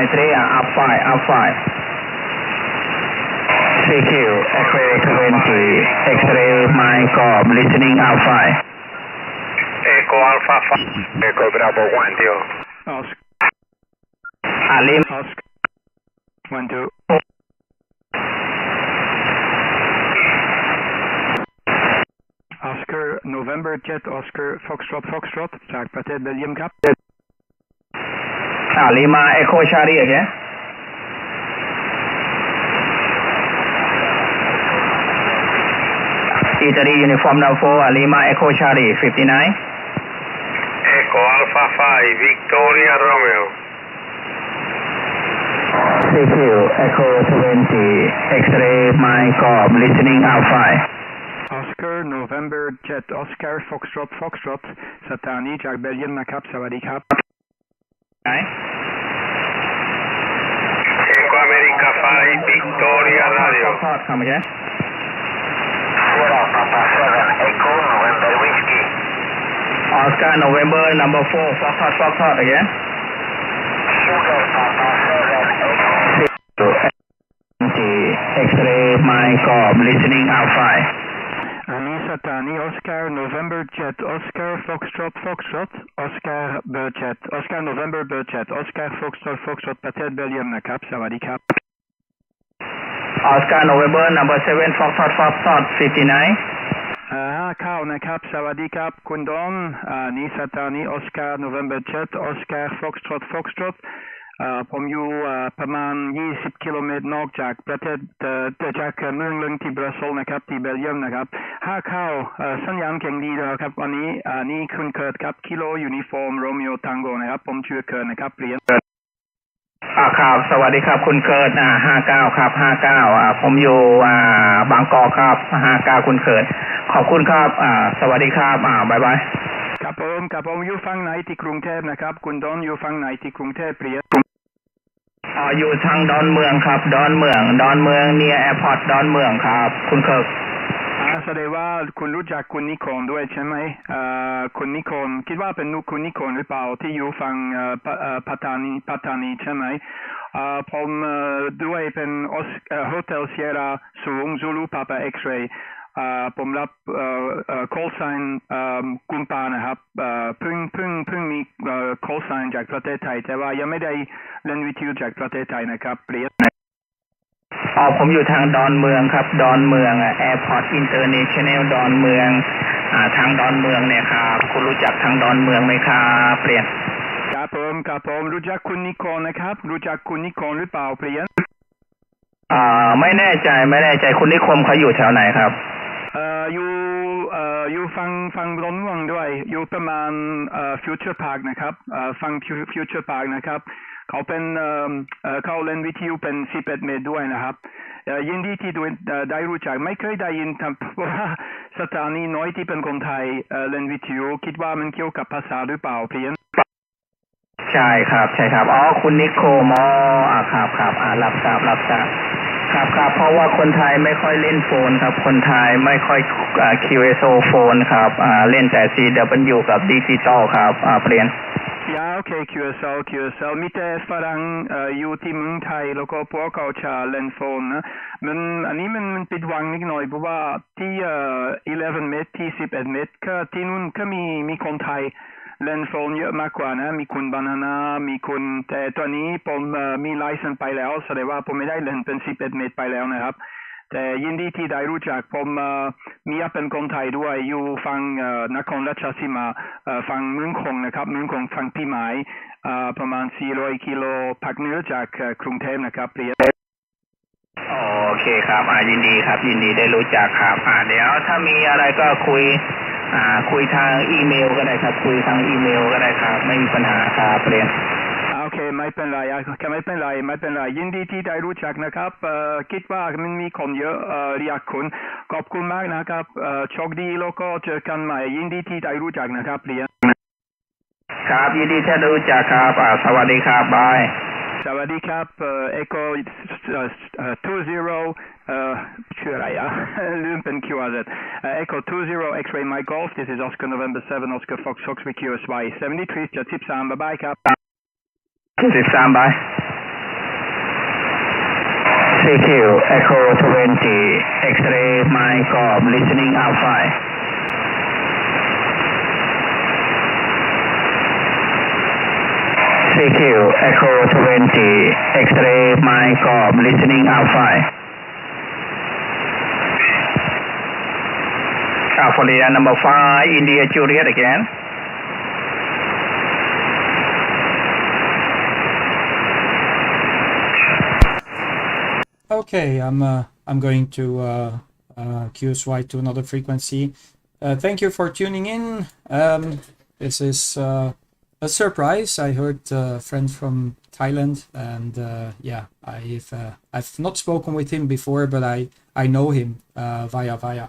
X-ray up 5 CQ X-ray 20 X-ray Mike Cobb listening up 5 Echo Alpha 5 Echo Bravo 1 deal Alim Oscar 1 2 Oscar November Jet Oscar Foxtrot จากประเทศเบลเยียมครับLima Echo Charlie again Italy Uniform number 4 Lima Echo Charlie 59 Echo Alpha 5 Victoria Romeo CQ Echo 20 X-ray Mike Cobb listening up 5 Oscar November Jet Oscar Foxtrot สถานีจากเบลเยียมนะครับสวัสดีครับEcho America 5 Victoria Radio Come again Sierra Papa 7 Echo November Whiskey Oscar November number 4 Foxtrot again Sugar Papa 7 Echo X-ray Mike Cobb listening up 5อันนี้สถานี Oscar November Jet Oscar Foxtrot Oscar Jet Oscar November Jet Oscar Foxtrot ประเทศเบลเยียมนะครับสวัสดีครับ Oscar November number 7 Foxtrot 59เข้านะครับสวัสดีครับคุณดอนนี่สถานี Oscar November Jet Oscar Foxtrotผมอยู่ประมาณ20กิโลเมตรนอกจากประเทศจากเมืองลึงที่บรัสเซลส์นะครับที่เบลเยียมนะครับเข้าสัญญาณแข็งดีแล้วครับวันนี้นี่คุณเคิร์ดครับกิโลยูนิฟอร์มโรมิโอทังโกนะครับผมชื่อเคิร์ดนะครับเรียนครับสวัสดีครับคุณเคิร์ด59ครับ59ผมอยู่บางกอกครับ59คุณเคิร์ดขอบคุณครับสวัสดีครับบ๊ายบายครับผมอยู่ฝั่งไหนที่กรุงเทพนะครับคุณดอนอยู่ฝั่งไหนที่กรุงเทพเรียนอยู่ทางดอนเมืองครับดอนเมืองเนี่ยแอร์พอร์ตดอนเมืองครับคุณเคิร์ดแสดงว่าคุณรู้จักคุณนิโคลด้วยใช่ไหมคุณนิโคลคิดว่าเป็นคุณนิโคลหรือเปล่าที่อยู่ฝั่งปัตตานีใช่ไหมผมด้วยเป็นโฮเทลเซียร่าสูงซูลูปาปาเอ็กซ์เรย์ผมรับcall sign กุมภานะครับเพิ่งมีcall sign จากประเทศไทยแต่ว่ายังไม่ได้เล่นวิทยุจากประเทศไทยนะครับเปลี่ยนผมอยู่ทางดอนเมืองครับดอนเมืองแอร์พอร์ตอินเตอร์เนชั่นแนลดอนเมืองทางดอนเมืองเนี่ยครับคุณรู้จักทางดอนเมืองไหมครับเปลี่ยนครับผมรู้จักคุณนิโคลนะครับรู้จักคุณนิโคลหรือเปล่าเปลี่ยนไม่แน่ใจคุณนิคมเขาอยู่แถวไหนครับอยู่ฟังร้อนว่างด้วยอยู่ประมาณฟิวเจอร์พาร์คนะครับฟังฟิวเจอร์พาร์คนะครับเขาเป็นเขาเล่นวิทยุเป็น11เมตรด้วยนะครับยินดีที่ได้รู้จักไม่เคยได้ยินเพราะว่าสถานีน้อยที่เป็นคนไทยเล่นวิทยุคิดว่ามันเกี่ยวกับภาษาหรือเปล่าเพียงใช่ครับคุณนิโคมครับรับทราบครับเพราะว่าคนไทยไม่ค่อยเล่นโฟนครับคนไทยไม่ค่อย QSO โฟนครับเล่นแต่ CW กับดิจิตอลครับเปลี่ยนโอเค QSL มีแต่ฝรั่งอยู่ที่เมืองไทยแล้วก็พวกเขาจะเล่นโฟนนะอันนี้มันปิดหวังนิดหน่อยเพราะว่าที่11เมตรที่11เมตรก็ที่นู่นก็มีคนไทยเล่นโฟนเยอะมากกว่านะมีคุณบานาน่ามีคุณแต่ตอนนี้ผมมีไลเซนส์ไปแล้วแสดงว่าผมไม่ได้เล่นเป็น11เมตรไปแล้วนะครับแต่ยินดีที่ได้รู้จักผมมีเป็นคนไทยด้วยอยู่ฝั่งนครราชสีมาฝั่งเมืองคงนะครับเมืองคงฝั่งพี่หมายประมาณ400กิโลภาคเหนือจากกรุงเทพนะครับเรียนโอเคครับยินดีได้รู้จักครับเดี๋ยวถ้ามีอะไรก็คุยทางอีเมลก็ได้ครับคุยทางอีเมลก็ได้ครับไม่มีปัญหาครับเรียนโอเคไม่เป็นไรยินดีที่ได้รู้จักนะครับคิดว่ามันมีคนเยอะเรียกคุณขอบคุณมากนะครับโชคดีแล้วก็เจอกันใหม่ยินดีที่ได้รู้จักนะครับเรียนครับยินดีที่ได้รู้จักครับสวัสดีครับบายสวัสดีครับEcho 20ชื่ออะไรลืมเป็น QRZ Echo 20 X-ray Mike Golf this is Oscar November 7 Oscar Fox QSY 73 73 bye bye ครับ73 bye CQ Echo 20 X-ray Mike Cobb listening Alpha. CQ Echo 20 X-ray Mike Cobb listening Alpha. Alpha number 5 India Juliet again. Okay, I'm going to QSY to another frequency. Thank you for tuning in. This is a surprise. I heard a friend from Thailand, and yeah, I've not spoken with him before, but I know him via.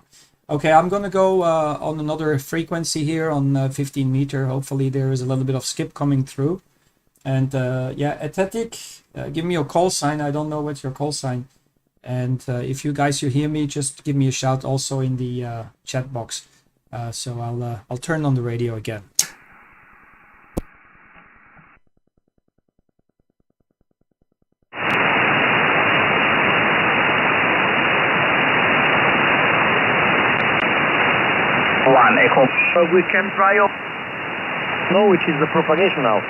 Okay, I'm gonna go on another frequency here on 15 meter. Hopefully there is a little bit of skip coming through. And yeah, Athetic, give me your call sign. I don't know what's your call sign. And if you guys you hear me, just give me a shout also in the chat box. So I'll turn on the radio again. One Echo. We can try no, which is the propagation now.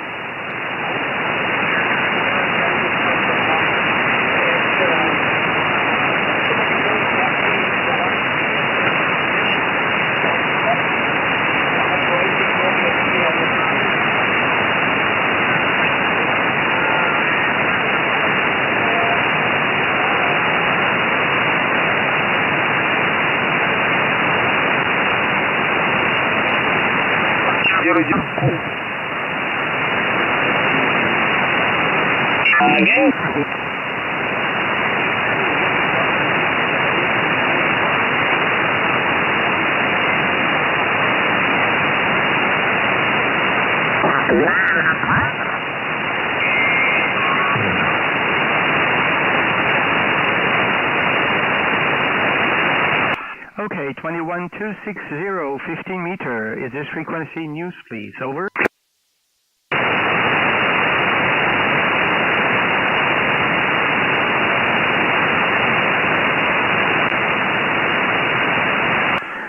Okay, 21260, 15 meter. Is this frequency news, please? Over.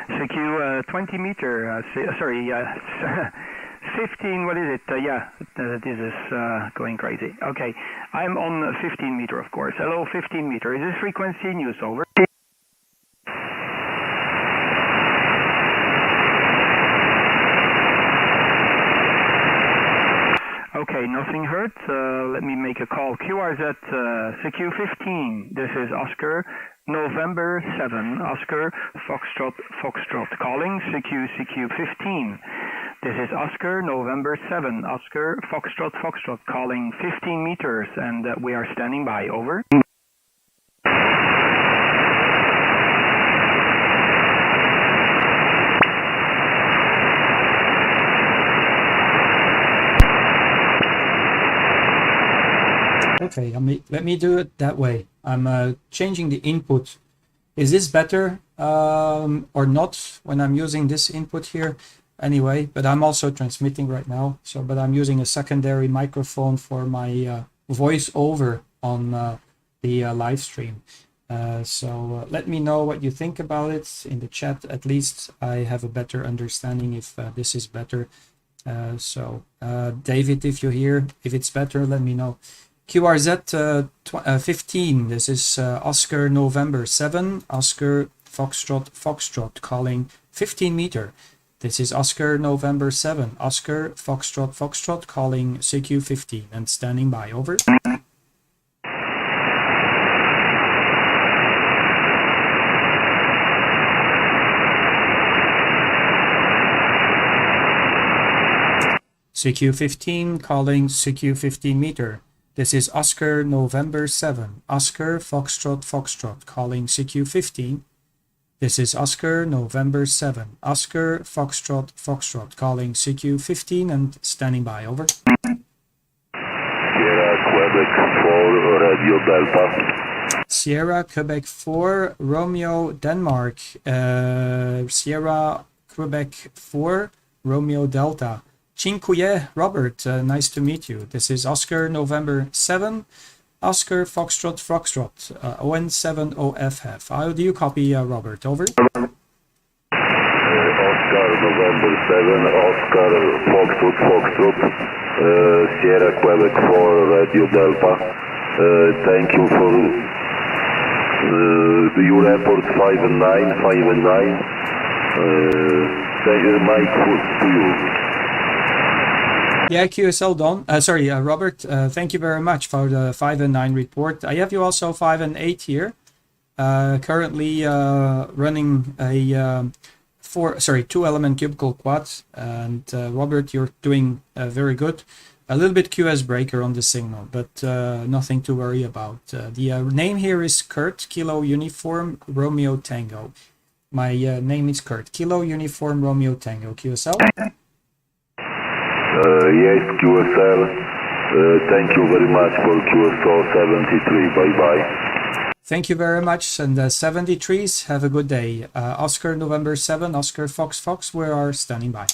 CQ 20 meter. Sorry, 15. What is it? Yeah, this is going crazy. Okay, I'm on 15 meter, of course. Hello, 15 meter. Is this frequency news? Over. Okay, nothing heard. Let me make a call. QRZ CQ 15. This is Oscar November 7. Oscar Foxtrot calling CQ 15. This is Oscar November 7. Oscar Foxtrot calling 15 meters, and we are standing by. Over. Okay, let me do it that way. I'm changing the input. Is this better or not when I'm using this input here? Anyway, but I'm also transmitting right now. So, but I'm using a secondary microphone for my voice over on the live stream. So let me know what you think about it in the chat. At least I have a better understanding if this is better. So David, if you're here, if it's better, let me know. QRZ 15, this is Oscar November 7, Oscar Foxtrot calling 15 meter. This is Oscar November 7, Oscar Foxtrot calling CQ 15 and standing by. Over. CQ 15 calling CQ 15 meter. This is Oscar November 7, Oscar Foxtrot calling CQ 15. This is Oscar November 7, Oscar Foxtrot calling CQ 15 and standing by. Over. Sierra Quebec 4 Radio Delta. Sierra Quebec 4 Romeo Denmark. Sierra Quebec 4 Romeo Delta. Cinque, Robert, nice to meet you. This is Oscar November 7, Oscar Foxtrot Foxtrot, ON70FF. How do you copy, Robert? Over. Oscar November 7, Oscar Foxtrot Foxtrot, Sierra Quebec 4 Radio Delta. Thank you for your report 5 and 9, 5 and 9. Thank you, Mike, to you. Yeah, QSL Don. Sorry, Robert. Thank you very much for the 5 and 9 report. I have you also 5 and 8 here. Currently running a 2-element cubical quad. And Robert, you're doing very good. A little bit QS breaker on the signal, but nothing to worry about. The name here is Kurt, Kilo Uniform Romeo Tango. My name is Kurt, Kilo Uniform Romeo Tango. QSL? Yes, QSL. Thank you very much for QSL 73. Bye-bye. Thank you very much. And 73s, have a good day. Oscar November 7, Oscar Fox Fox, we are standing by.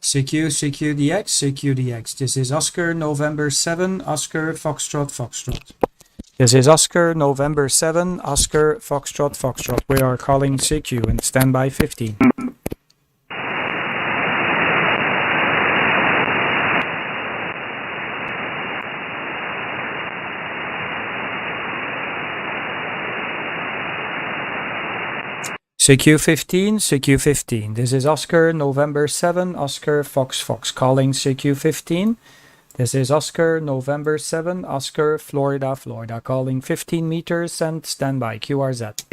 CQ DX. This is Oscar November 7, Oscar Foxtrot Foxtrot. This is Oscar November 7, Oscar Foxtrot Foxtrot. We are calling CQ and standby 15. CQ15. This is Oscar November 7, Oscar Fox Fox calling CQ15. This is Oscar November 7, Oscar Florida calling 15 meters and standby QRZ.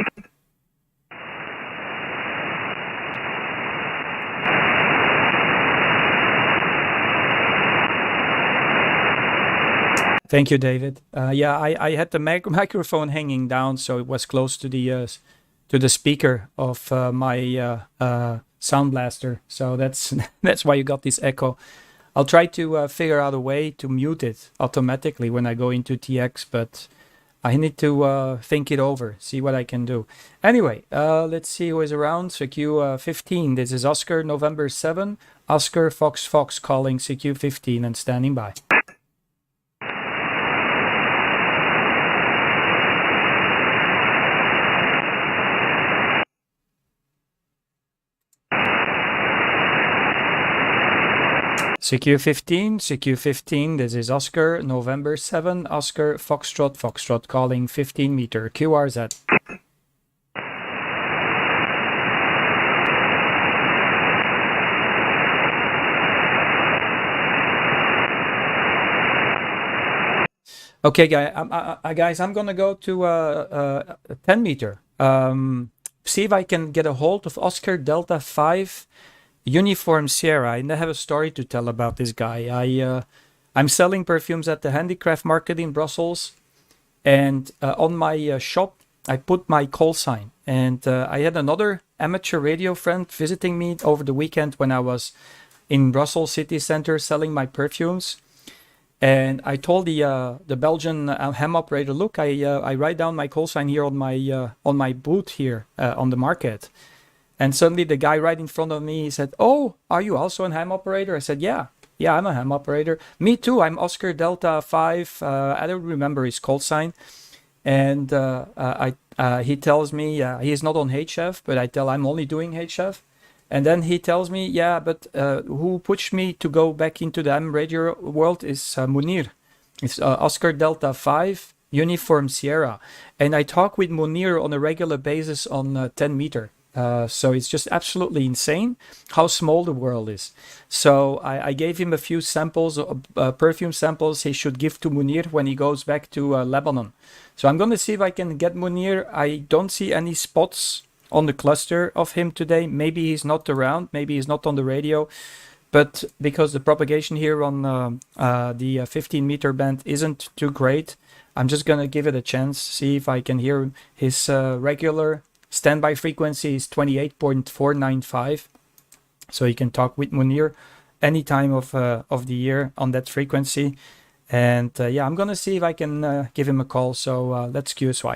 Thank you, David. Yeah, I had the microphone hanging down, so it was close to the speaker of my sound blaster, so that's why you got this echo. I'll try to figure out a way to mute it automatically when I go into TX, but I need to think it over, see what I can do. Anyway, let's see who is around. CQ15, this is Oscar November 7, Oscar Fox Fox calling CQ15 and standing by. CQ15, this is Oscar November 7, Oscar Foxtrot calling 15 meter QRZ. Okay, guys, I'm gonna go to 10 meter. See if I can get a hold of Oscar Delta 5 Uniform Sierra. I have a story to tell about this guy. I'm selling perfumes at the handicraft market in Brussels, and on my shop I put my call sign. And I had another amateur radio friend visiting me over the weekend when I was in Brussels city center selling my perfumes. And I told the Belgian ham operator, look, I write down my call sign here on my booth here on the market. And suddenly the guy right in front of me, he said, oh, are you also a ham operator? I said, yeah, I'm a ham operator. Me too, I'm Oscar Delta 5. I don't remember his call sign. And he tells me he's not on HF, but I tell I'm only doing HF. And then he tells me, yeah, but who pushed me to go back into the ham radio world is Munir. It's Oscar Delta 5, Uniform Sierra. And I talk with Munir on a regular basis on 10 meter. So it's just absolutely insane how small the world is. So I gave him a few samples, perfume samples he should give to Munir when he goes back to Lebanon. So I'm going to see if I can get Munir. I don't see any spots on the cluster of him today. Maybe he's not around. Maybe he's not on the radio. But because the propagation here on the 15 meter band isn't too great, I'm just going to give it a chance, see if I can hear his regular standby frequency is 28.495, so you can talk with Munir any time of the year on that frequency. And yeah, I'm gonna see if I can give him a call. So let's QSY.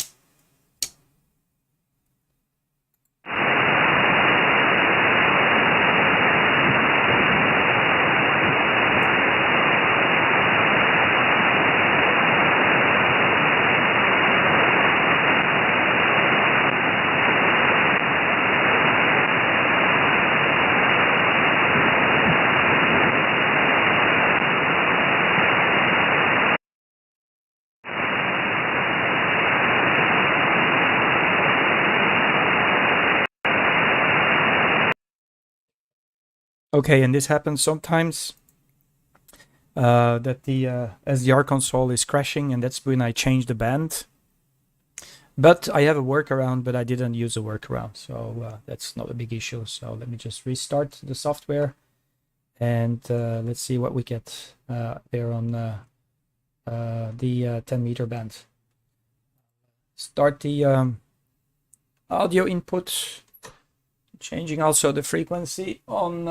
Okay, and this happens sometimes that the SDR console is crashing, and that's when I change the band. But I have a workaround, but I didn't use a workaround, so that's not a big issue. So let me just restart the software, and let's see what we get there on the 10-meter band. Start the audio input, changing also the frequency on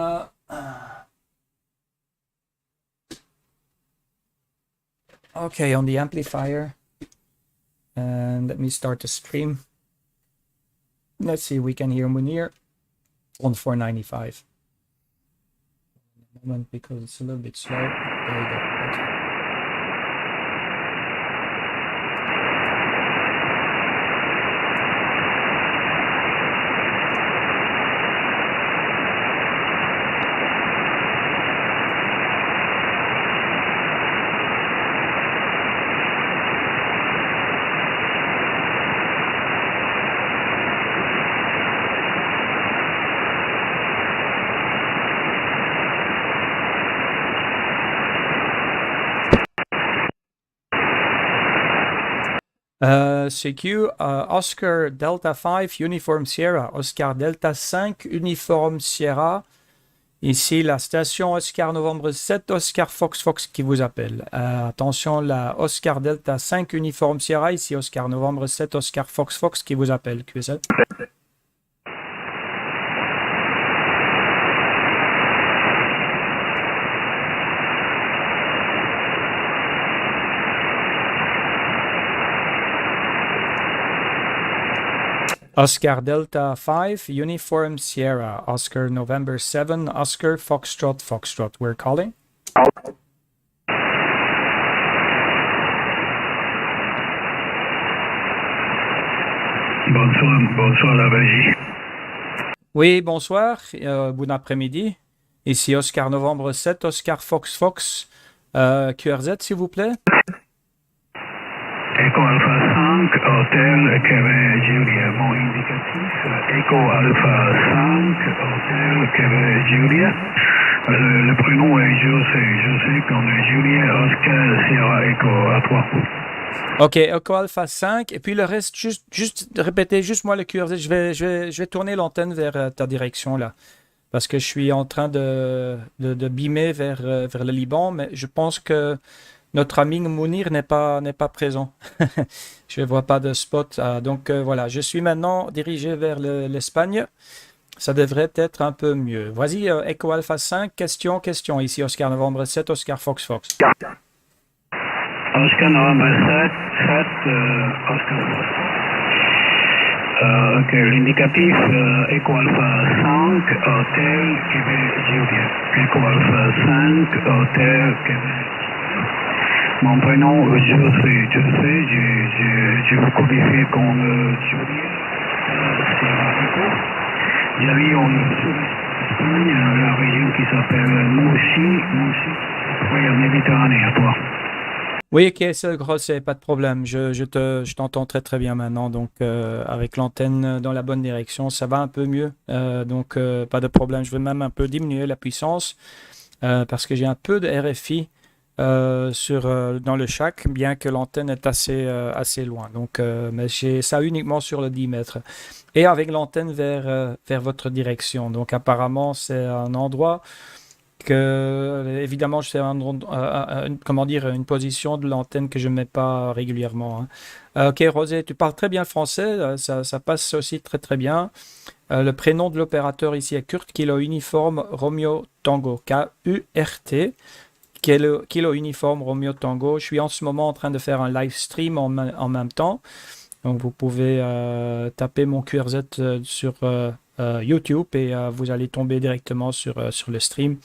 okay, on the amplifier. And let me start the stream. Let's see if we can hear Munir on 495. Moment, because it's a little bit slow. There you go. Okay. CQ, Oscar Delta 5 Uniform Sierra, Oscar Delta 5 Uniform Sierra. Ici la station Oscar Novembre 7 Oscar Fox Fox qui vous appelle. Attention, la Oscar Delta 5 Uniform Sierra, ici Oscar Novembre 7 Oscar Fox Fox qui vous appelle. QSL. Oscar Delta 5, Uniform Sierra, Oscar November 7, Oscar Foxtrot Foxtrot. We're calling. Bonsoir la Belgique. Oui, bonsoir, bon après-midi. Ici Oscar Novembre 7, Oscar Fox Fox. QRZ, s'il vous plaît. Echo Alpha 5, Hotel Québec Julia. Mon indicatif, Echo Alpha 5, Hotel Québec Julia. Le prénom est José comme Julia, Oscar, Sierra, Echo à 3. Ok, Echo Alpha 5, et puis le reste, juste répétez, juste moi le QRZ, je vais tourner l'antenne vers ta direction là, parce que je suis en train de beamer vers le Liban, mais je pense que notre ami Mounir n'est pas présent. Je ne vois pas de spot. Donc voilà, je suis maintenant dirigé vers l'Espagne. Ça devrait être un peu mieux. Vas-y, Echo Alpha 5, question. Ici Oscar Novembre 7, Oscar Fox Fox. Oscar Novembre 7, Oscar Fox. Ok, l'indicatif Echo Alpha 5, Hotel Québec Julia. Echo Alpha 5, Hotel Québec. Mon prénom, je vous codifie comme Julia, Sierra Echo. J'arrive en Espagne, la région qui s'appelle Mouchi, en Méditerranée, à toi. Oui, ok, c'est gros, c'est pas de problème. Je t'entends très très bien maintenant. Donc avec l'antenne dans la bonne direction, ça va un peu mieux. Donc pas de problème. Je vais même un peu diminuer la puissance parce que j'ai un peu de RFI. Dans le shack, bien que l'antenne est assez loin. Donc, mais j'ai ça uniquement sur le 10 mètres. Et avec l'antenne vers votre direction. Donc, apparemment, c'est un endroit que, évidemment, c'est une position de l'antenne que je ne mets pas régulièrement. Hein. Ok, Rosé, tu parles très bien le français. Ça passe aussi très, très bien. Le prénom de l'opérateur ici est Kurt, Kilo Uniforme Romeo Tango, K-U-R-T. Kilo Uniforme Romeo Tango. Je suis en ce moment en train de faire un live stream en même temps. Donc vous pouvez taper mon QRZ sur YouTube et vous allez tomber directement sur le stream.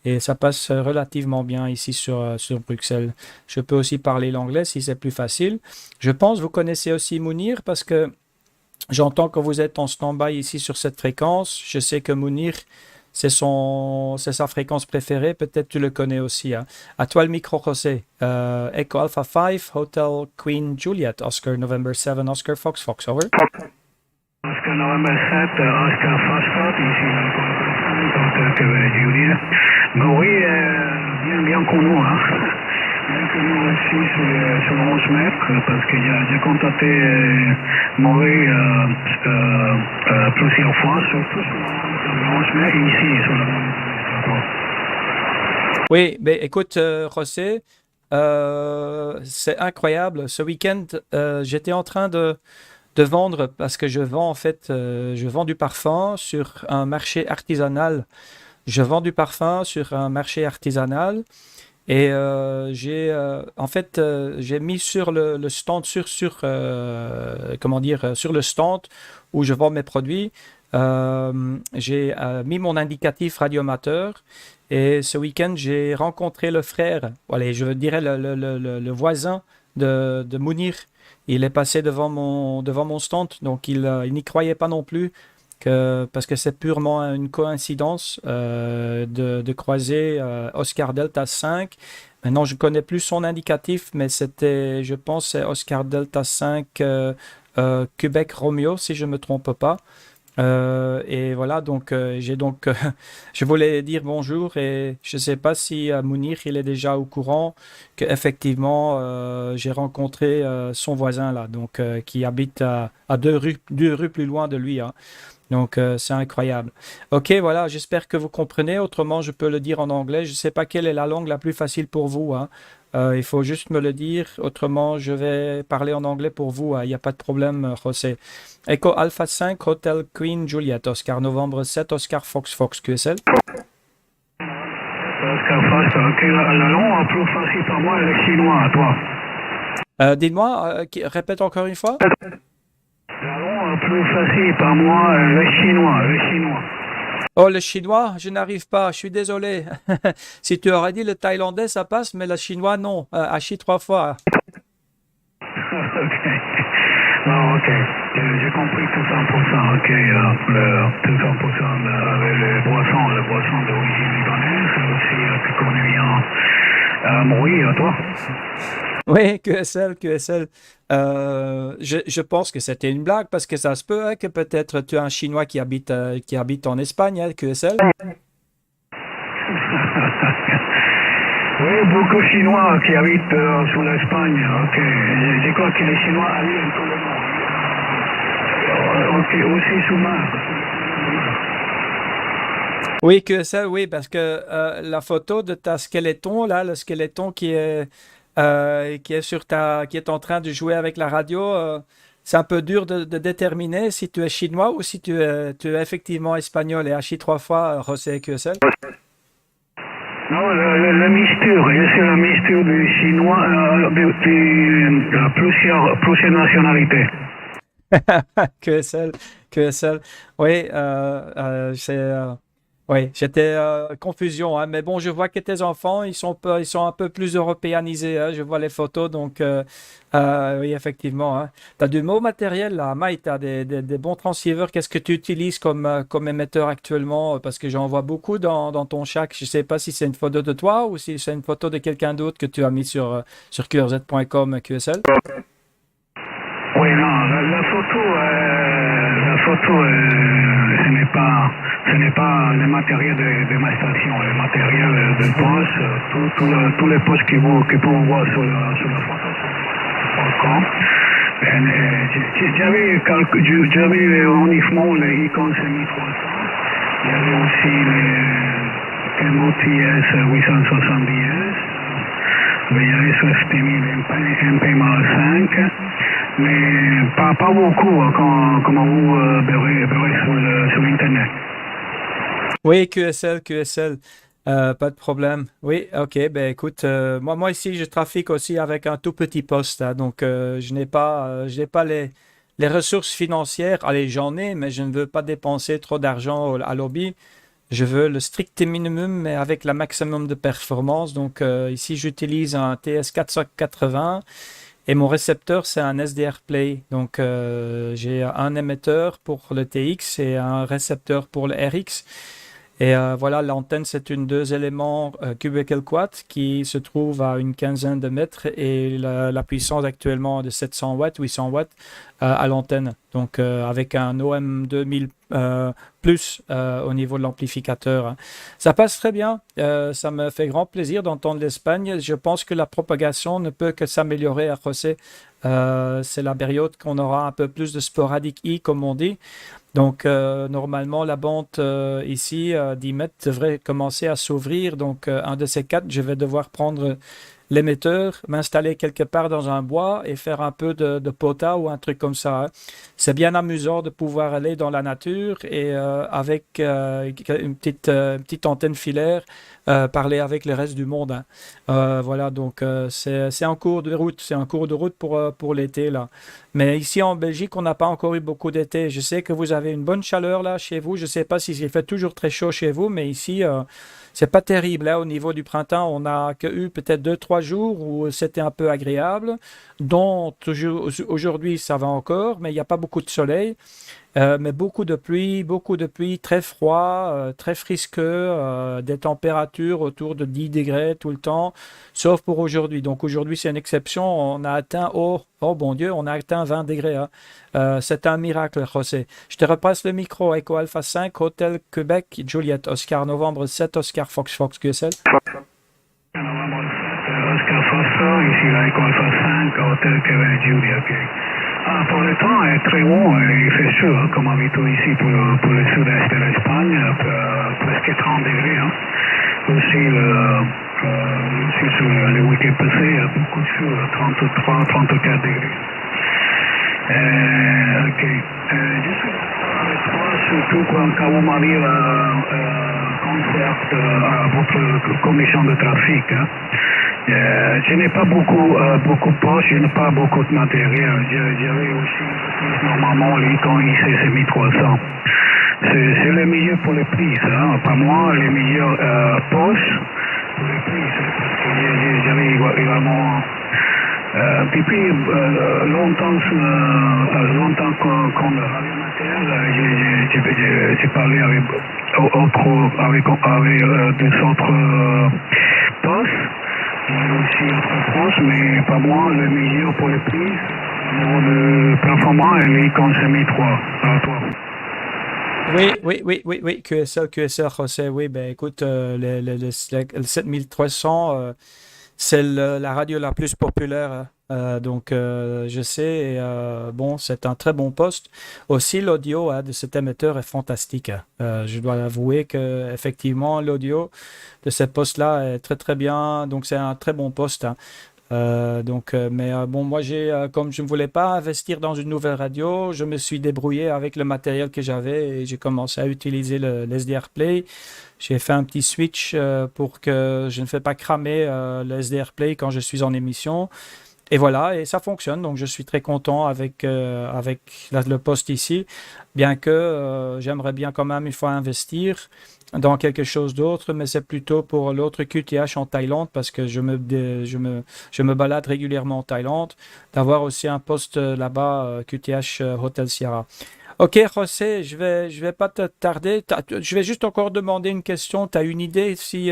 Et ça passe relativement bien ici sur Bruxelles. Je peux aussi parler l'anglais si c'est plus facile. Je pense que vous connaissez aussi Mounir parce que j'entends que vous êtes en stand-by ici sur cette fréquence. Je sais que Mounir, c'est sa fréquence préférée. Peut-être tu le connais aussi. Hein. À toi le micro, José. Echo Alpha 5, Hotel Queen Juliet, Oscar November 7, Oscar Fox, over. Oscar November 7, Oscar Fox, ici Echo Alpha 5. Hotel Québec Julia. Mais oui, bien connu, hein. Bien connu aussi sur le 11 mètres, parce que j'ai contacté Maurice plusieurs fois, surtout sur le 11 mètres, et ici, sur le 11 mètres. Oui, mais écoute, José, c'est incroyable. Ce week-end, j'étais en train de vendre, parce que je vends en fait, je vends du parfum sur un marché artisanal. Je vends du parfum sur un marché artisanal et j'ai mis sur le stand, comment dire, sur le stand où je vends mes produits. J'ai mis mon indicatif radioamateur et ce week-end, j'ai rencontré le frère, voilà, je dirais le voisin de Mounir. Il est passé devant mon stand, donc il n'y croyait pas non plus, parce que c'est purement une coïncidence de croiser Oscar Delta 5. Maintenant, je ne connais plus son indicatif, mais c'était, je pense, c'est Oscar Delta 5 Québec Romeo, si je ne me trompe pas. Et voilà, donc je voulais dire bonjour et je ne sais pas si Mounir il est déjà au courant qu'effectivement j'ai rencontré son voisin là, donc qui habite à deux rues plus loin de lui, hein. Donc c'est incroyable. Ok, voilà, j'espère que vous comprenez. Autrement, je peux le dire en anglais. Je ne sais pas quelle est la langue la plus facile pour vous, hein. Il faut juste me le dire. Autrement, je vais parler en anglais pour vous, hein. Il n'y a pas de problème, José. Echo Alpha 5, Hotel Queen Juliet, Oscar Novembre 7, Oscar Fox Fox QSL. Oscar Fox, ok, la langue plus facile pour moi, le chinois, toi. Dites-moi, répète encore une fois. La langue plus facile pour moi, le chinois. Oh, le chinois, je n'arrive pas, je suis désolé. Si tu aurais dit le thaïlandais, ça passe, mais le chinois, non. Hachi 3 fois. Ok. Non, ok. J'ai compris tout 100%. Ok. Tout 100% avec les boissons d'origine libanaise, aussi tu connais bien Maurice, toi. Oui, QSL. Je pense que c'était une blague parce que ça se peut, hein, que peut-être tu as un Chinois qui habite en Espagne, hein, QSL. Oui, beaucoup de Chinois qui habitent sur l'Espagne. Ok. Je crois que les Chinois habitent tout le monde. Ok, aussi sous mer. Oui, QSL, oui, parce que la photo de ta squeletton, là, le squeletton qui est qui est en train de jouer avec la radio, c'est un peu dur de déterminer si tu es chinois ou si tu es effectivement espagnol et hachi 3 fois, José QSL. Non, le mystère, c'est le mystère du chinois, de plusieurs nationalités. QSL. Oui, oui, j'étais confusion, hein, mais bon, je vois que tes enfants, ils sont un peu plus européanisés, hein, je vois les photos, donc oui, effectivement, hein. Tu as du beau matériel là, Mike, tu as des bons transceivers. Qu'est-ce que tu utilises comme émetteur actuellement? Parce que j'en vois beaucoup dans ton shack. Je ne sais pas si c'est une photo de toi ou si c'est une photo de quelqu'un d'autre que tu as mis sur qrz.com QSL. Oui, non, la photo, ce n'est pas le matériel de ma station, le matériel de poste, tous les postes que vous voyez sur la photo, j'avais uniquement les Icon 1300, il y avait aussi les MOTS 870S, VHS 7000 MP-5, mais pas beaucoup, comme vous verrez sur Internet. Oui, QSL. Pas de problème. Oui, ok. Ben écoute, moi ici, je trafique aussi avec un tout petit poste, hein, donc je n'ai pas les ressources financières. Allez, j'en ai, mais je ne veux pas dépenser trop d'argent à lobby. Je veux le strict minimum, mais avec la maximum de performance. Donc ici, j'utilise un TS480 et mon récepteur, c'est un SDR Play. Donc j'ai un émetteur pour le TX et un récepteur pour le RX. Et voilà, l'antenne, c'est une 2 éléments cubicle quad qui se trouve à une quinzaine de mètres et la puissance actuellement de 700 watts, 800 watts à l'antenne. Donc avec un OM 2000 plus au niveau de l'amplificateur, hein. Ça passe très bien. Ça me fait grand plaisir d'entendre l'Espagne. Je pense que la propagation ne peut que s'améliorer à José. C'est la période qu'on aura un peu plus de sporadique I, comme on dit. Donc, normalement, la bande ici, 10 mètres, devrait commencer à s'ouvrir. Donc, un de ces quatre, je vais devoir prendre l'émetteur, m'installer quelque part dans un bois et faire un peu de pota ou un truc comme ça, hein. C'est bien amusant de pouvoir aller dans la nature et avec une petite antenne filaire, parler avec le reste du monde, hein. Voilà, donc c'est en cours de route. C'est en cours de route pour l'été, là. Mais ici en Belgique, on n'a pas encore eu beaucoup d'été. Je sais que vous avez une bonne chaleur là chez vous. Je ne sais pas si il fait toujours très chaud chez vous, mais ici, c'est pas terrible, hein. Au niveau du printemps, on n'a que eu peut-être 2, 3 jours où c'était un peu agréable. Donc aujourd'hui, ça va encore, mais il n'y a pas beaucoup de soleil. Mais beaucoup de pluie, très froid, très frisqueux, des températures autour de 10 degrés tout le temps, sauf pour aujourd'hui. Donc aujourd'hui, c'est une exception. On a atteint, oh bon Dieu, on a atteint 20 degrés, hein. C'est un miracle, José. Je te repasse le micro. Echo Alpha 5, Hotel Québec, Juliette, Oscar Novembre 7, Oscar Fox Fox QSL. Novembre 7, Oscar Fox, ici la Echo Alpha 5, Hotel Québec, Juliette. Okay. Pour le temps, est très bon, il fait chaud, hein, comme habitué ici pour le sud-est de l'Espagne, presque 30 degrés. Hein. Aussi, sur le week-end passé, il y a beaucoup de chaud, 33, 34 degrés. Ok. Je suis avec toi, surtout quand vous m'avez concert à votre commission de trafic. Hein. Je n'ai pas beaucoup de poches, je n'ai pas beaucoup de matériel. J'avais aussi normalement l'Icon IC 1300. C'est le meilleur pour les prix, hein. Pas moi, les meilleurs poches pour les prix. Parce que j'avais également puis longtemps qu'on avait matériel, j'ai parlé avec des autres postes. Aussi autre France, mais pas moi, le meilleur pour le prix. Le performance, elle est consommée 3 à toi. Oui, QSL, José, oui, ben écoute, le 7300, c'est la radio la plus populaire, hein. Donc, je sais, bon, c'est un très bon poste. Aussi, l'audio, hein, de cet émetteur est fantastique, hein. Je dois avouer que effectivement, l'audio de ce poste-là est très, très bien. Donc, c'est un très bon poste, hein. Mais bon, moi, comme je ne voulais pas investir dans une nouvelle radio, je me suis débrouillé avec le matériel que j'avais et j'ai commencé à utiliser le SDR Play. J'ai fait un petit switch pour que je ne fais pas cramer le SDR Play quand je suis en émission. Et voilà, et ça fonctionne. Donc, je suis très content avec le poste ici, bien que j'aimerais bien quand même une fois investir dans quelque chose d'autre, mais c'est plutôt pour l'autre QTH en Thaïlande, parce que je me balade régulièrement en Thaïlande, d'avoir aussi un poste là-bas, QTH Hotel Sierra. Ok, José, je vais pas te tarder. Je vais juste encore demander une question. Tu as une idée si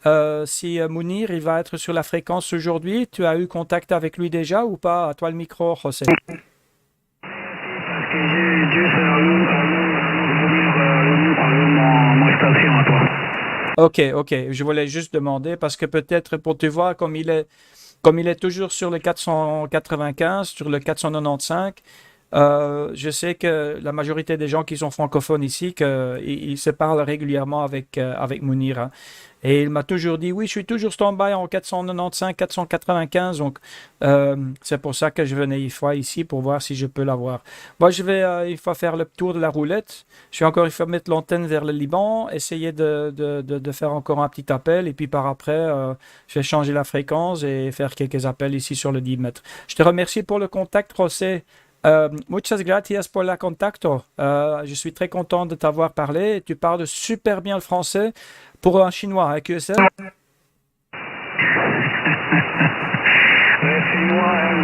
Mounir, il va être sur la fréquence aujourd'hui? Tu as eu contact avec lui déjà ou pas? À toi le micro, José. Parce que j'ai juste mon station à toi. Ok. Je voulais juste demander parce que peut-être pour tu vois, comme il est toujours sur le 495, sur le 495, je sais que la majorité des gens qui sont francophones ici, ils se parlent régulièrement avec Mounir, hein. Et il m'a toujours dit, oui, je suis toujours stand-by en 495, 495. Donc, c'est pour ça que je venais une fois ici pour voir si je peux l'avoir. Moi, je vais une fois faire le tour de la roulette. Je vais encore une fois mettre l'antenne vers le Liban, essayer de faire encore un petit appel. Et puis par après, je vais changer la fréquence et faire quelques appels ici sur le 10 mètres. Je te remercie pour le contact, José. Muchas gracias por la contacto. Je suis très content de t'avoir parlé. Tu parles super bien le français pour un chinois, hein, QSL? Le chinois est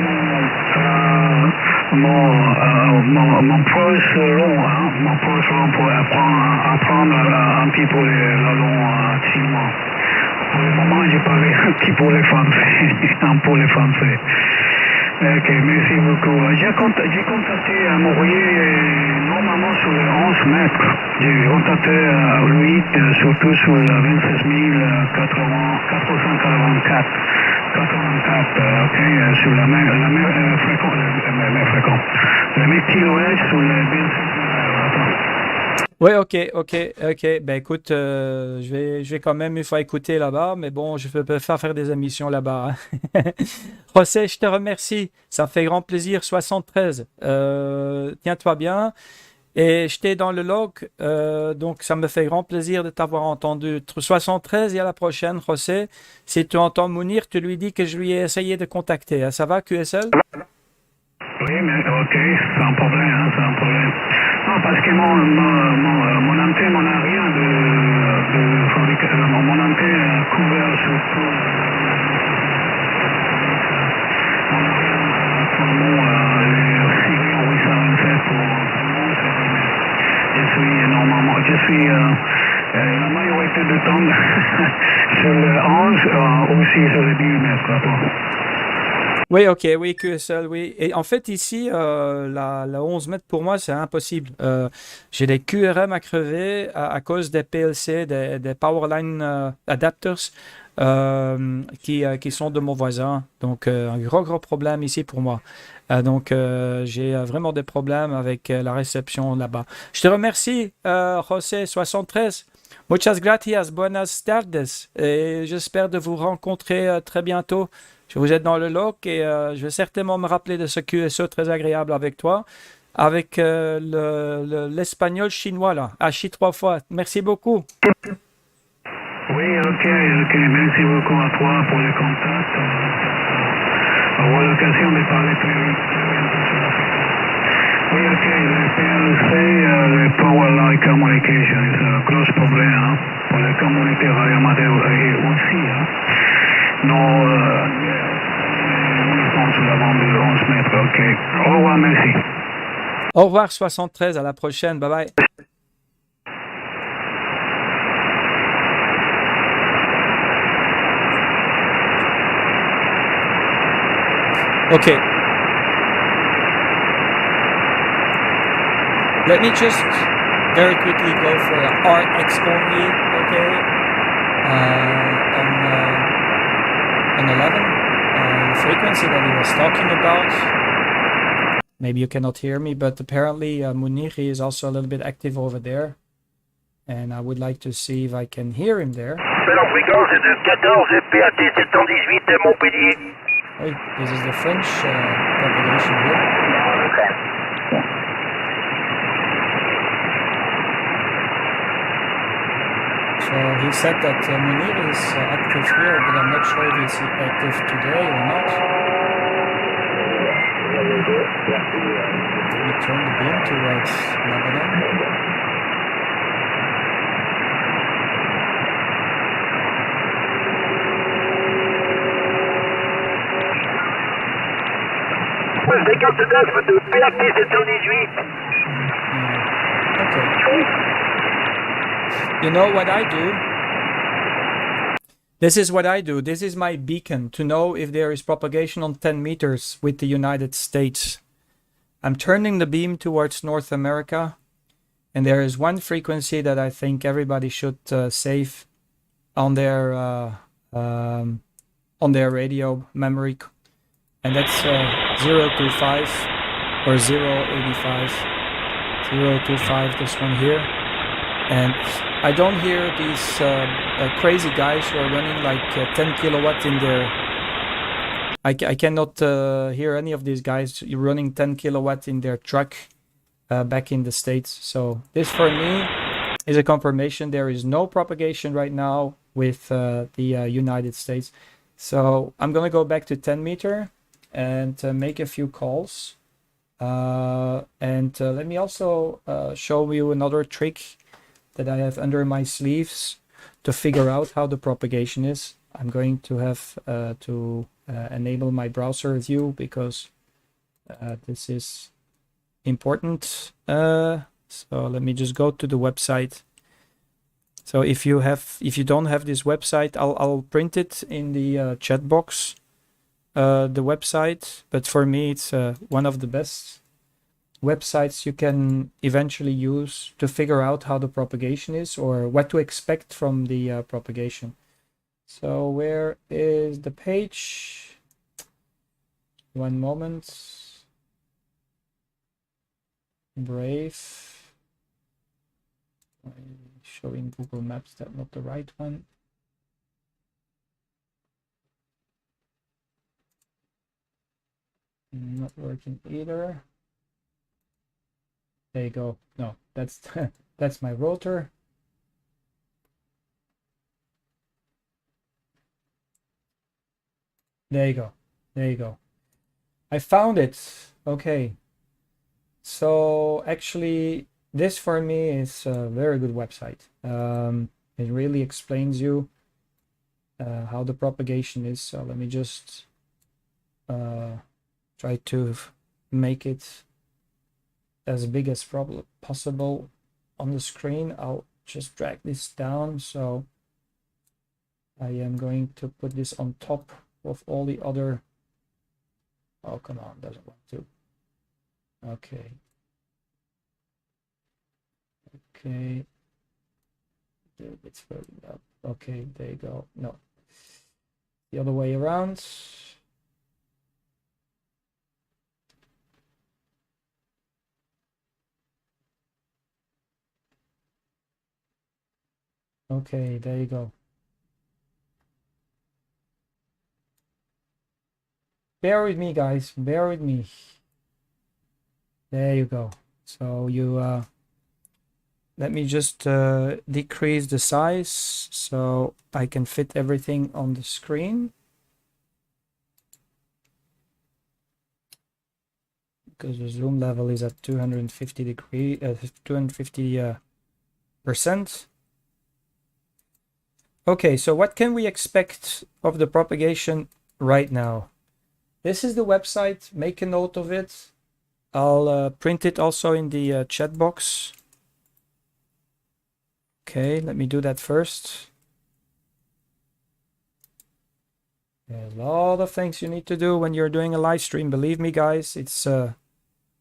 mon proche long, hein, mon proche long pour apprendre un petit peu la langue chinoise. Pour le moment, j'ai parlé un petit peu le français, un peu le français. Ok, merci beaucoup. J'ai contacté Maurier normalement sur les 11 mètres. J'ai contacté lui surtout sur la 26 484. 84, ok, sur la même fréquence. Le même kilomètre sur les 26 000. Ouais, ok. Ben écoute, je vais quand même une fois écouter là-bas, mais bon, je peux pas faire des émissions là-bas, hein. José, je te remercie. Ça me fait grand plaisir. 73. Tiens-toi bien. Et j'étais dans le log, donc ça me fait grand plaisir de t'avoir entendu. 73 et à la prochaine, José. Si tu entends Mounir, tu lui dis que je lui ai essayé de contacter, hein. Ça va, QSL? Oui, mais ok, sans problème, hein, sans problème. Non, parce que mon antenne, on n'a rien de fabrication. Mon antenne couvert surtout. On n'a rien pour le les Syriens 827 pour moi, c'est vrai. Je suis la majorité du temps sur le 11, aussi sur le 10 mètres, d'accord. Oui, ok, oui, QSL, oui. Et en fait, ici, la 11 mètres, pour moi, c'est impossible. J'ai des QRM à crever à cause des PLC, des Powerline Adapters qui sont de mon voisin. Donc, un gros problème ici pour moi. Donc, j'ai vraiment des problèmes avec la réception là-bas. Je te remercie, José 73. Muchas gracias, buenas tardes. Et j'espère de vous rencontrer très bientôt. Vous êtes dans le loc et je vais certainement me rappeler de ce QSO très agréable avec toi, avec l'espagnol chinois là, Hachi 3 fois. Merci beaucoup. Oui, ok, merci beaucoup à toi pour le contact. On aura l'occasion de parler très bientôt sur la fréquence. Oui, ok, le PLC, le Power Line Communication, c'est un gros problème hein, pour les communautés radioamateurs aussi. Hein. Non, uniquement sur la bande de 11 mètres, ok. Au revoir, merci. Au revoir 73, à la prochaine, bye bye. Okay. Let me just very quickly go for RX only, okay? On 11, the frequency that he was talking about. Maybe you cannot hear me, but apparently Munir is also a little bit active over there. And I would like to see if I can hear him there. La fréquence est de 14 PAT 718 Montpellier. Wait, this is the French propagation here. So he said that Munir is active here, but I'm not sure if he's active today or not. Let me turn the beam towards Lebanon. De PAT 718. Okay. You know what I do? This is what I do. This is my beacon to know if there is propagation on 10 meters with the United States. I'm turning the beam towards North America, and there is one frequency that I think everybody should save on their radio memory, and that's 025 or 085. 025, this one here. And I don't hear these crazy guys who are running like 10 kilowatt in their... I cannot hear any of these guys running 10 kilowatt in their truck back in the States. So this for me is a confirmation there is no propagation right now with the United States. So I'm going to go back to 10 meter and make a few calls. Let me also show you another trick that I have under my sleeves to figure out how the propagation is. I'm going to have to enable my browser view because this is important. So let me just go to the website. So if you don't have this website, I'll print it in the chat box, the website. But for me, it's one of the best websites you can eventually use to figure out how the propagation is or what to expect from the propagation. So where is the page? One moment. Brave. Showing Google Maps, that's not the right one. Not working either. There you go. No, that's that's my rotor. There you go. There you go. I found it. Okay. So actually, this for me is a very good website. It really explains you how the propagation is. So let me just try to make it as big as possible on the screen. I'll just drag this down. So I am going to put this on top of all the other. Oh, come on, doesn't want to. Okay. Okay. It's loading up. Okay, there you go. No. The other way around. Okay, there you go. Bear with me, guys. Bear with me. There you go. So you let me just decrease the size so I can fit everything on the screen. Because the zoom level is at 250 percent. Okay, so what can we expect of the propagation right now? This is the website. Make a note of it. I'll print it also in the chat box. Okay, let me do that first. There's a lot of things you need to do when you're doing a live stream. Believe me, guys, it's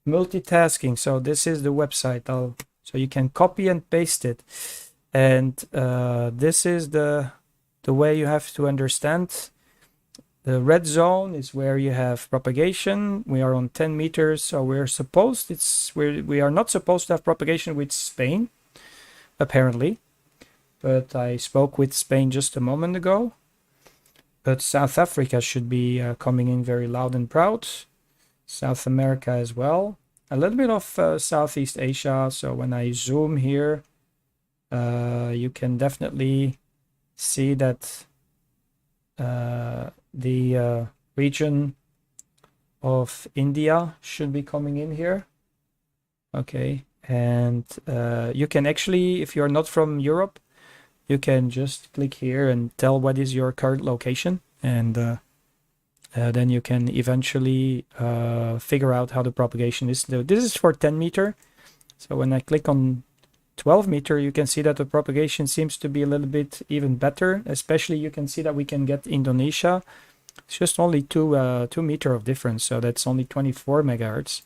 multitasking. So this is the website. So you can copy and paste it. And this is the way you have to understand. The red zone is where you have propagation. We are on 10 meters, so we are not supposed to have propagation with Spain, apparently. But I spoke with Spain just a moment ago. But South Africa should be coming in very loud and proud. South America as well. A little bit of Southeast Asia. So when I zoom here, you can definitely see that the region of India should be coming in here. Okay, and you can actually, if you're not from Europe, you can just click here and tell what is your current location, and then you can eventually figure out how the propagation is. This is for 10 meter. So when I click on 12 meter, you can see that the propagation seems to be a little bit even better. Especially you can see that we can get Indonesia. It's just only 2 meter of difference, so that's only 24 megahertz.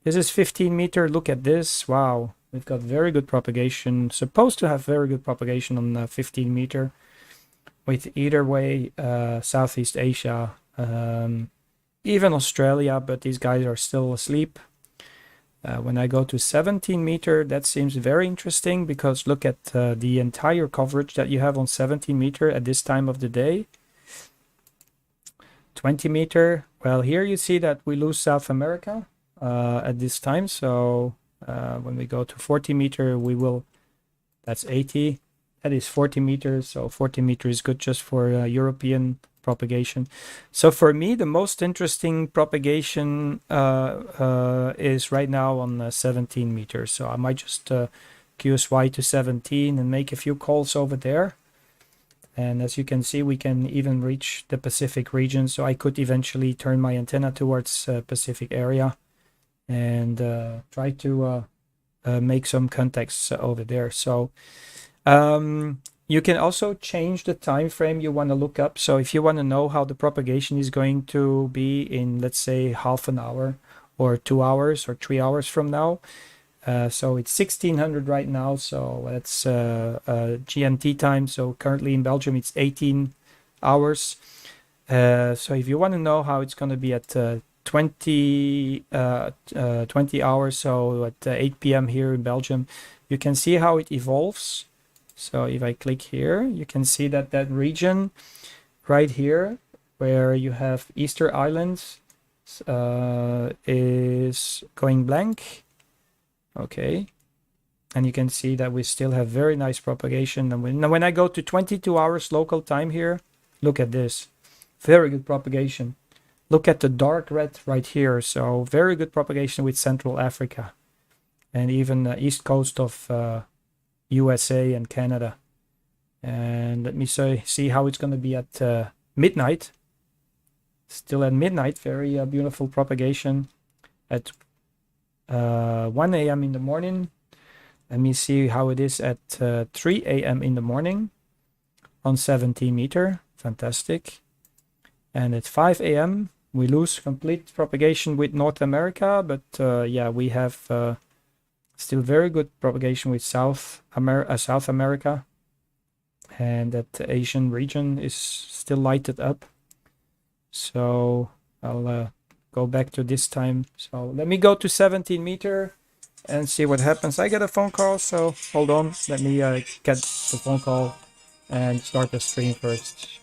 This is 15 meter. Look at this. Wow, we've got very good propagation. Supposed to have very good propagation on 15 meter. With either way, Southeast Asia, even Australia, but these guys are still asleep. When I go to 17 meter, that seems very interesting because look at the entire coverage that you have on 17 meter at this time of the day. 20 meter, well, here you see that we lose South America at this time. So when we go to 40 meter, that's 80. That is 40 meters. So 40 meters is good just for European propagation. So for me, the most interesting propagation is right now on 17 meters. So I might just QSY to 17 and make a few calls over there. And as you can see, we can even reach the Pacific region. So I could eventually turn my antenna towards Pacific area and try to make some contacts over there. So you can also change the time frame you want to look up. So if you want to know how the propagation is going to be in, let's say, half an hour or 2 hours or 3 hours from now. So it's 1600 right now, so that's GMT time. So currently in Belgium it's 18 hours. So if you want to know how it's going to be at 20 hours, so at 8 p.m. here in Belgium, you can see how it evolves. So if I click here, you can see that that region right here where you have Easter Islands is going blank. Okay, and you can see that we still have very nice propagation. And when I go to 22 hours local time here, look at this, very good propagation. Look at the dark red right here. So very good propagation with Central Africa and even the east coast of USA and Canada. And let me see how it's going to be at midnight. Still at midnight, very beautiful propagation at 1 a.m. in the morning. Let me see how it is at 3 a.m. in the morning on 17 meter. Fantastic. And at 5 a.m. we lose complete propagation with North America, but yeah, we have still very good propagation with South America, and that Asian region is still lighted up. So I'll go back to this time. So let me go to 17 meter and see what happens. I get a phone call, so hold on. Let me get the phone call and start the stream first.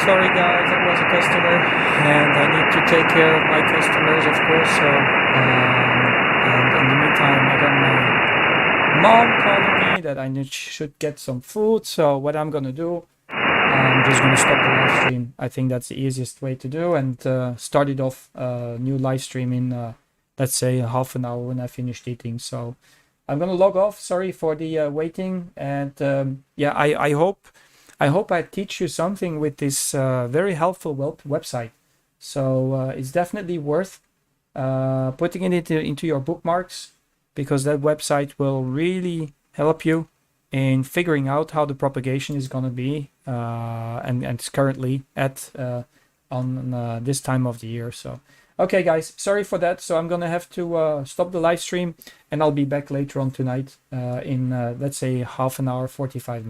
sorry guys, I was a customer and I need to take care of my customers, of course. So, and in the meantime, I got my mom calling me that I should get some food. So what I'm gonna do, I'm just gonna stop the live stream. I think that's the easiest way to do, and start it off new live stream in let's say half an hour when I finished eating. So I'm gonna log off. Sorry for the waiting, and yeah, I hope I teach you something with this very helpful website. So it's definitely worth putting it into your bookmarks, because that website will really help you in figuring out how the propagation is going to be, and it's currently at on this time of the year. So okay guys, sorry for that. So I'm gonna have to stop the live stream, and I'll be back later on tonight in let's say half an hour, 45 minutes.